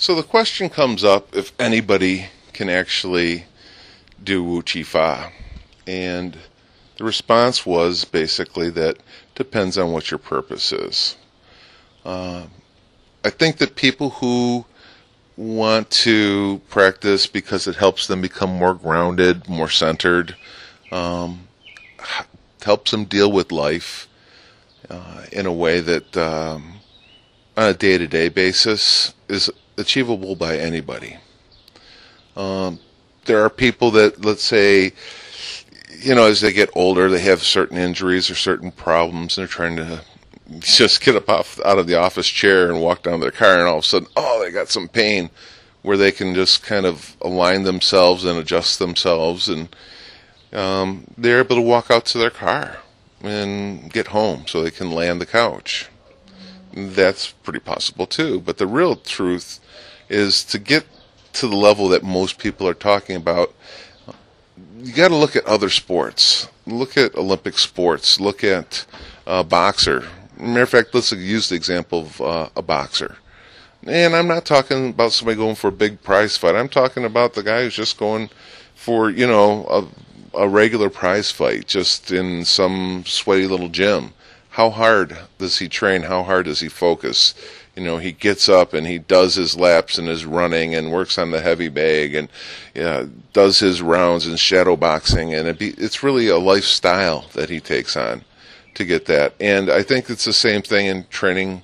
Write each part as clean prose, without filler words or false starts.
So the question comes up if anybody can actually do Wujifa. And the response was basically that depends on what your purpose is. I think that people who want to practice because it helps them become more grounded, more centered, helps them deal with life in a way that on a day-to-day basis is achievable by anybody. There are people that, let's say, as they get older, they have certain injuries or certain problems, and they're trying to just get up out of the office chair and walk down to their car, and all of a sudden, they got some pain, where they can just kind of align themselves and adjust themselves, and they're able to walk out to their car and get home so they can lay on the couch. That's pretty possible too. But the real truth is to get to the level that most people are talking about, you got to look at other sports. Look at Olympic sports. Look at a boxer. Matter of fact, let's use the example of a boxer. And I'm not talking about somebody going for a big prize fight. I'm talking about the guy who's just going for, a regular prize fight, just in some sweaty little gym. How hard does he train? How hard does he focus? He gets up and he does his laps and his running and works on the heavy bag and does his rounds in shadow boxing. And it's really a lifestyle that he takes on to get that. And I think it's the same thing in training,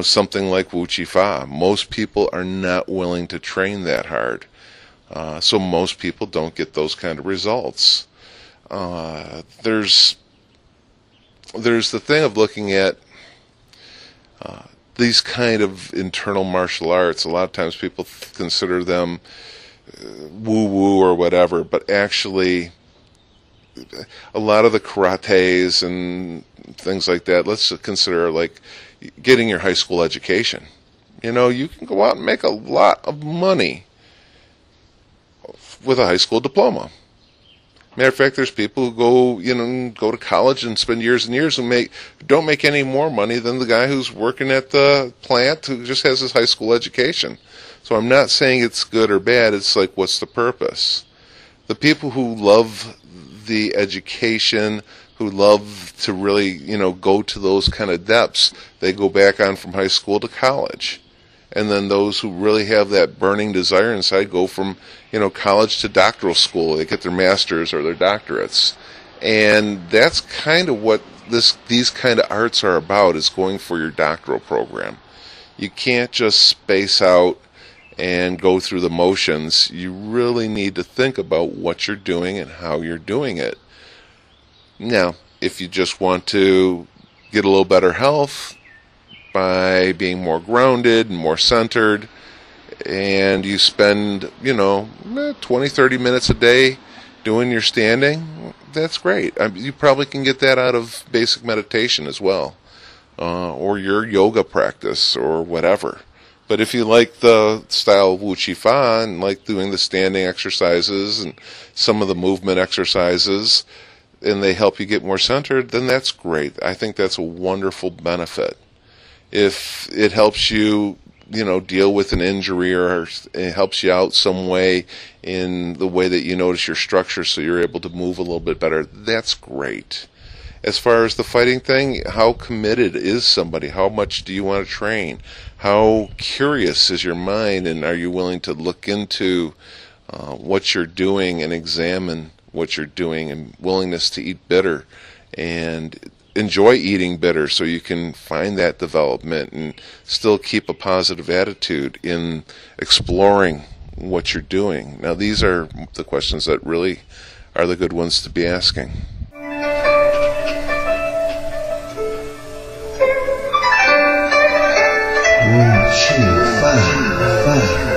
something like Wujifa. Most people are not willing to train that hard. So most people don't get those kind of results. There's the thing of looking at these kind of internal martial arts. A lot of times people consider them woo-woo or whatever, but actually a lot of the karates and things like that, let's consider like getting your high school education. You can go out and make a lot of money with a high school diploma. Matter of fact, there's people who go to college and spend years and years and don't make any more money than the guy who's working at the plant who just has his high school education. So I'm not saying it's good or bad. It's like, what's the purpose? The people who love the education, who love to really, go to those kind of depths, they go back on from high school to college. And then those who really have that burning desire inside go from, college to doctoral school. They get their masters or their doctorates. And that's kind of what these kind of arts are about, is going for your doctoral program. You can't just space out and go through the motions. You really need to think about what you're doing and how you're doing it. Now, if you just want to get a little better health by being more grounded and more centered, and you spend, 20, 30 minutes a day doing your standing, that's great. You probably can get that out of basic meditation as well, or your yoga practice or whatever. But if you like the style of Wujifa and like doing the standing exercises and some of the movement exercises, and they help you get more centered, then that's great. I think that's a wonderful benefit. If it helps you, deal with an injury, or it helps you out some way in the way that you notice your structure so you're able to move a little bit better, that's great. As far as the fighting thing, how committed is somebody? How much do you want to train? How curious is your mind, and are you willing to look into what you're doing and examine what you're doing, and willingness to eat bitter and enjoy eating bitter so you can find that development and still keep a positive attitude in exploring what you're doing. Now, these are the questions that really are the good ones to be asking. Wujifa.